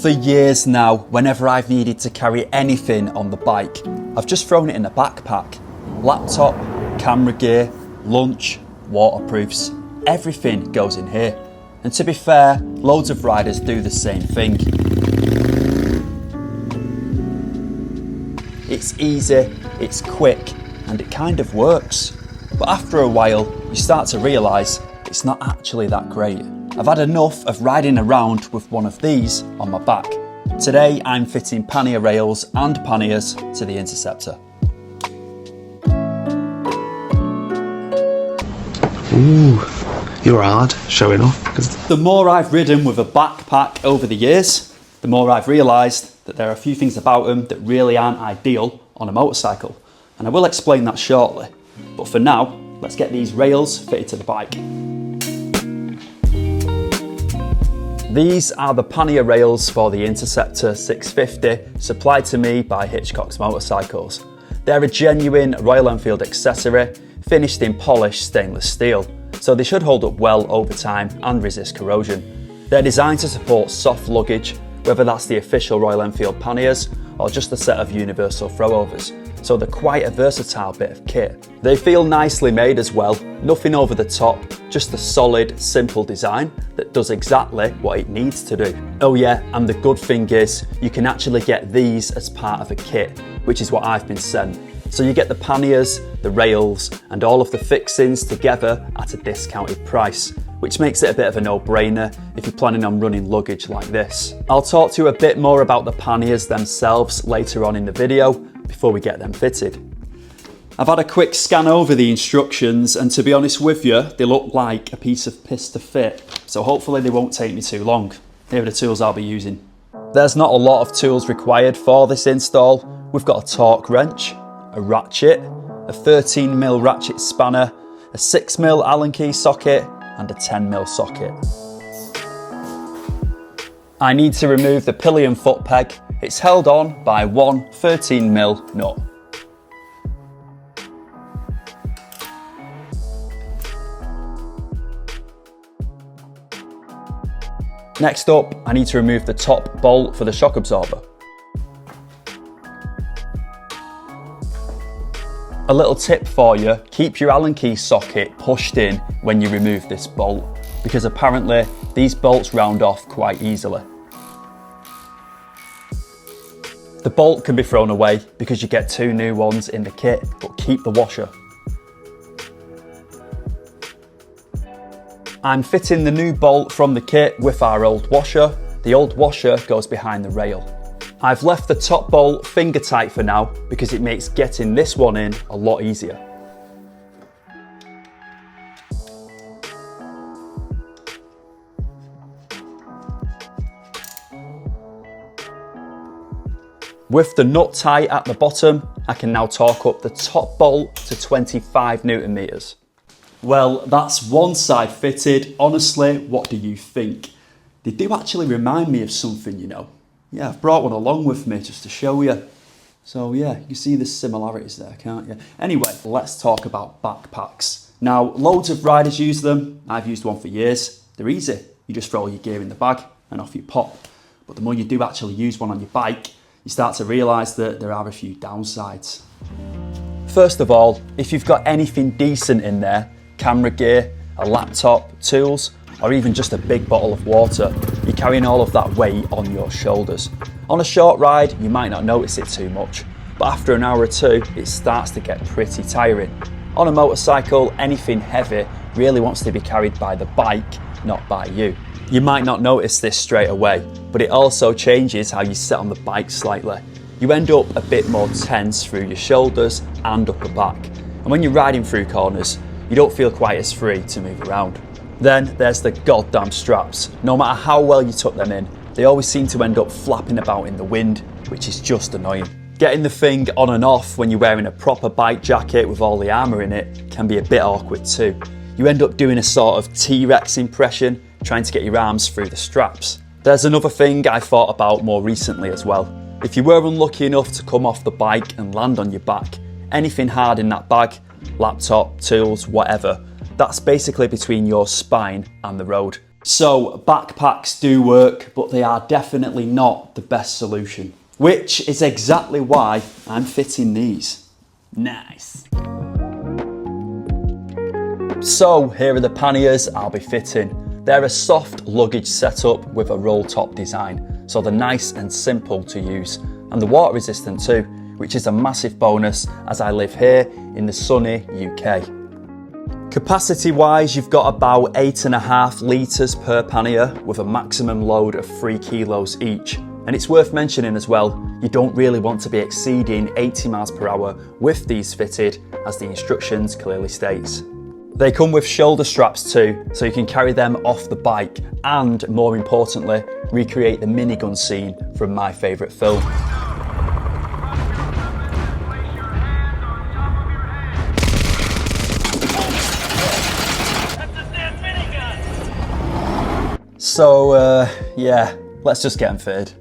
For years now, whenever I've needed to carry anything on the bike, I've just thrown it in a backpack. Laptop, camera gear, lunch, waterproofs, everything goes in here. And to be fair, loads of riders do the same thing. It's easy, it's quick, and it kind of works. But after a while, you start to realise it's not actually that great. I've had enough of riding around with one of these on my back. Today I'm fitting pannier rails and panniers to the Interceptor. Ooh, you're hard showing off. The more I've ridden with a backpack over the years, the more I've realised that there are a few things about them that really aren't ideal on a motorcycle. And I will explain that shortly. But for now, let's get these rails fitted to the bike. These are the pannier rails for the Interceptor 650, supplied to me by Hitchcocks Motorcycles. They're a genuine Royal Enfield accessory, finished in polished stainless steel, so they should hold up well over time and resist corrosion. They're designed to support soft luggage, whether that's the official Royal Enfield panniers or just a set of universal throwovers, so they're quite a versatile bit of kit. They feel nicely made as well, nothing over the top, just a solid, simple design that does exactly what it needs to do. Oh yeah, and the good thing is, you can actually get these as part of a kit, which is what I've been sent. So you get the panniers, the rails, and all of the fixings together at a discounted price, which makes it a bit of a no-brainer if you're planning on running luggage like this. I'll talk to you a bit more about the panniers themselves later on in the video, before we get them fitted. I've had a quick scan over the instructions, and to be honest with you, they look like a piece of piss to fit, so hopefully they won't take me too long. Here are the tools I'll be using. There's not a lot of tools required for this install. We've got a torque wrench, a ratchet, a 13mm ratchet spanner, a 6mm Allen key socket, and a 10mm socket. I need to remove the pillion foot peg. It's held on by one 13mm nut. Next up, I need to remove the top bolt for the shock absorber. A little tip for you, keep your Allen key socket pushed in when you remove this bolt, because apparently these bolts round off quite easily. The bolt can be thrown away because you get two new ones in the kit, but keep the washer. I'm fitting the new bolt from the kit with our old washer. The old washer goes behind the rail. I've left the top bolt finger tight for now because it makes getting this one in a lot easier. With the nut tight at the bottom, I can now torque up the top bolt to 25 Newton meters. Well, that's one side fitted. Honestly, what do you think? They do actually remind me of something, you know. Yeah, I've brought one along with me just to show you. So yeah, you see the similarities there, can't you? Anyway, let's talk about backpacks. Now, loads of riders use them. I've used one for years. They're easy. You just throw your gear in the bag and off you pop. But the more you do actually use one on your bike, you start to realise that there are a few downsides. First of all, if you've got anything decent in there, camera gear, a laptop, tools, or even just a big bottle of water, you're carrying all of that weight on your shoulders. On a short ride, you might not notice it too much, but after an hour or two, it starts to get pretty tiring. On a motorcycle, anything heavy really wants to be carried by the bike, not by you. You might not notice this straight away, but it also changes how you sit on the bike slightly. You end up a bit more tense through your shoulders and upper back. And when you're riding through corners, you don't feel quite as free to move around. Then there's the goddamn straps. No matter how well you tuck them in, they always seem to end up flapping about in the wind, which is just annoying. Getting the thing on and off when you're wearing a proper bike jacket with all the armour in it can be a bit awkward too. You end up doing a sort of T-Rex impression, trying to get your arms through the straps. There's another thing I thought about more recently as well. If you were unlucky enough to come off the bike and land on your back, anything hard in that bag, laptop, tools, whatever, that's basically between your spine and the road. So backpacks do work, but they are definitely not the best solution, which is exactly why I'm fitting these. Nice. So here are the panniers I'll be fitting. They're a soft luggage setup with a roll top design, so they're nice and simple to use, and they're water resistant too, which is a massive bonus as I live here in the sunny UK. Capacity wise, you've got about 8.5 litres per pannier with a maximum load of 3 kilos each. And it's worth mentioning as well, you don't really want to be exceeding 80 miles per hour with these fitted, as the instructions clearly states. They come with shoulder straps too, so you can carry them off the bike and, more importantly, recreate the minigun scene from my favourite film. So yeah, let's just get them fitted.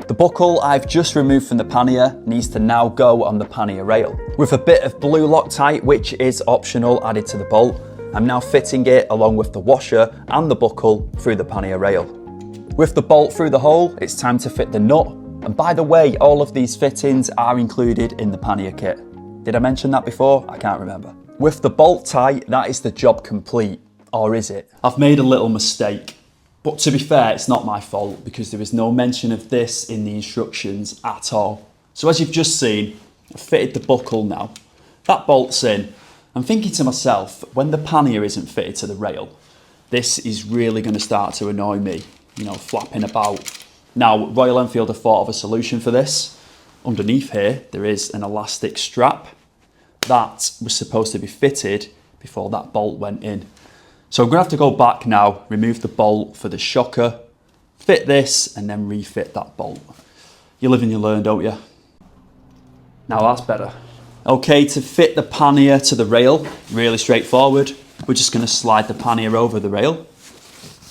The buckle I've just removed from the pannier needs to now go on the pannier rail. With a bit of blue Loctite, which is optional, added to the bolt, I'm now fitting it along with the washer and the buckle through the pannier rail. With the bolt through the hole, it's time to fit the nut. And by the way, all of these fittings are included in the pannier kit. Did I mention that before? I can't remember. With the bolt tight, that is the job complete. Or is it? I've made a little mistake. But to be fair, it's not my fault because there is no mention of this in the instructions at all. So as you've just seen, I've fitted the buckle now. That bolt's in. I'm thinking to myself, when the pannier isn't fitted to the rail, this is really going to start to annoy me, flapping about. Now, Royal Enfield have thought of a solution for this. Underneath here, there is an elastic strap that was supposed to be fitted before that bolt went in. So I'm going to have to go back now, remove the bolt for the shocker, fit this, and then refit that bolt. You live and you learn, don't you? Now that's better. Okay, to fit the pannier to the rail, really straightforward. We're just going to slide the pannier over the rail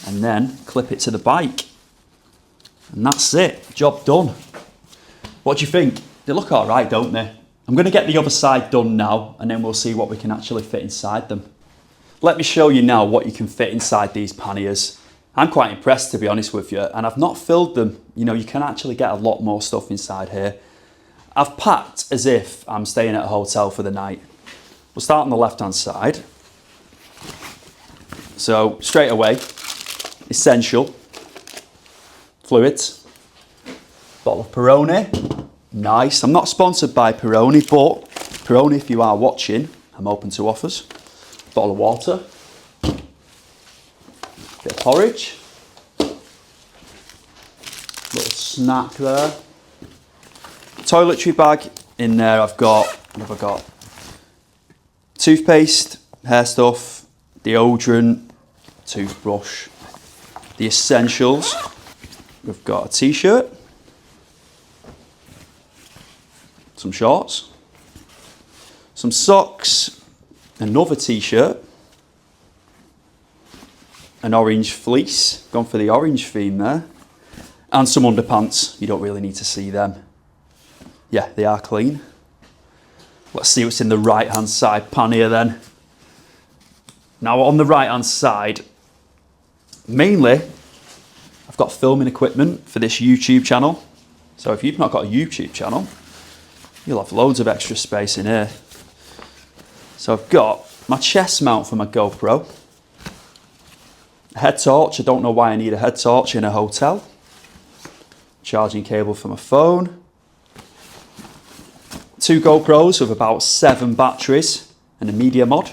and then clip it to the bike. And that's it, job done. What do you think? They look all right, don't they? I'm going to get the other side done now, and then we'll see what we can actually fit inside them. Let me show you now what you can fit inside these panniers. I'm quite impressed, to be honest with you, and I've not filled them. You can actually get a lot more stuff inside here. I've packed as if I'm staying at a hotel for the night. We'll start on the left-hand side. So straight away, essential fluids, bottle of Peroni, nice. I'm not sponsored by Peroni, but Peroni, if you are watching, I'm open to offers. Bottle of water, bit of porridge, little snack there. Toiletry bag in there. I've got, what have I got? Toothpaste, hair stuff, deodorant, toothbrush, the essentials. We've got a t-shirt, some shorts, some socks, another t-shirt, an orange fleece, gone for the orange theme there, and some underpants. You don't really need to see them. Yeah, they are clean. Let's see what's in the right hand side pannier then. Now on the right hand side, mainly I've got filming equipment for this YouTube channel. So if you've not got a YouTube channel, you'll have loads of extra space in here. So I've got my chest mount for my GoPro, a head torch. I don't know why I need a head torch in a hotel. Charging cable for my phone. 2 GoPros with about 7 batteries and a media mod.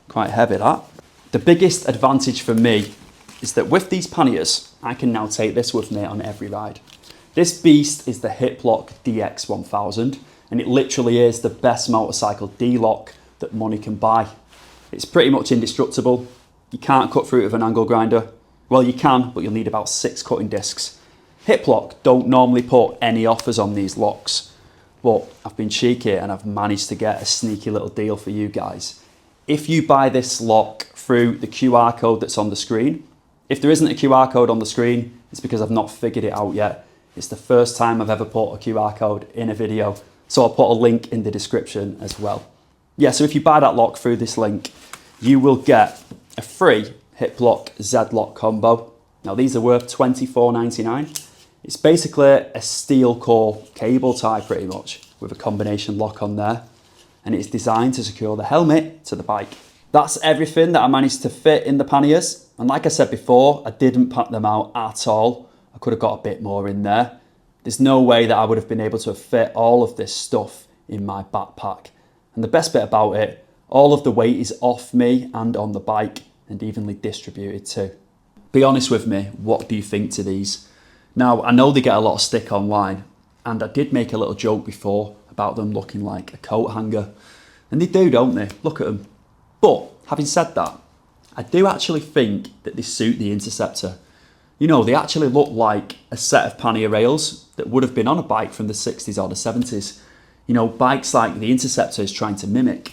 Quite heavy that. The biggest advantage for me is that with these panniers, I can now take this with me on every ride. This beast is the Hitchcocks DX1000, and it literally is the best motorcycle D-lock that money can buy. It's pretty much indestructible. You can't cut through it with an angle grinder. Well, you can, but you'll need about 6 cutting discs. Hitchcocks don't normally put any offers on these locks, but I've been cheeky and I've managed to get a sneaky little deal for you guys. If you buy this lock through the QR code that's on the screen, if there isn't a QR code on the screen, it's because I've not figured it out yet. It's the first time I've ever put a QR code in a video, so I'll put a link in the description as well. Yeah, so if you buy that lock through this link, you will get a free hip lock Z-lock combo. Now these are worth $24.99. It's basically a steel core cable tie pretty much with a combination lock on there, and it's designed to secure the helmet to the bike. That's everything that I managed to fit in the panniers, and like I said before, I didn't pack them out at all. I could have got a bit more in there. There's no way that I would have been able to fit all of this stuff in my backpack. And the best bit about it, all of the weight is off me and on the bike and evenly distributed too. Be honest with me, what do you think to these? Now, I know they get a lot of stick online, and I did make a little joke before about them looking like a coat hanger. And they do, don't they? Look at them. But having said that, I do actually think that they suit the Interceptor. You know, they actually look like a set of pannier rails that would have been on a bike from the 60s or the 70s. You know, bikes like the Interceptor is trying to mimic.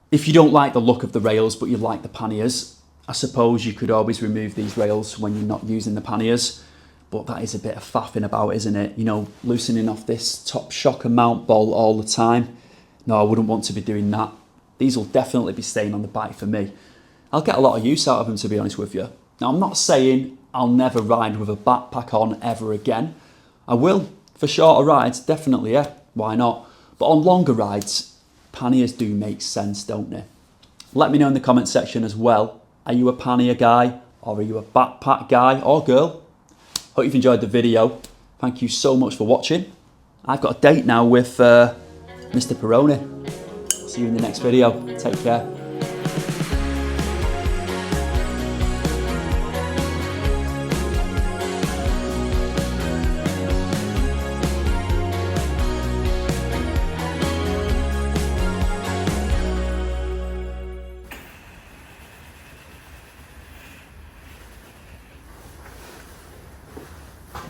If you don't like the look of the rails but you like the panniers, I suppose you could always remove these rails when you're not using the panniers. But that is a bit of faffing about, isn't it? You know, loosening off this top shocker mount bolt all the time. No, I wouldn't want to be doing that. These will definitely be staying on the bike for me. I'll get a lot of use out of them, to be honest with you. Now, I'm not saying I'll never ride with a backpack on ever again. I will, for shorter rides, definitely, yeah, why not? But on longer rides, panniers do make sense, don't they? Let me know in the comment section as well. Are you a pannier guy, or are you a backpack guy or girl? Hope you've enjoyed the video. Thank you so much for watching. I've got a date now with Mr. Peroni. See you in the next video. Take care.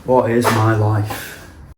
What is my life?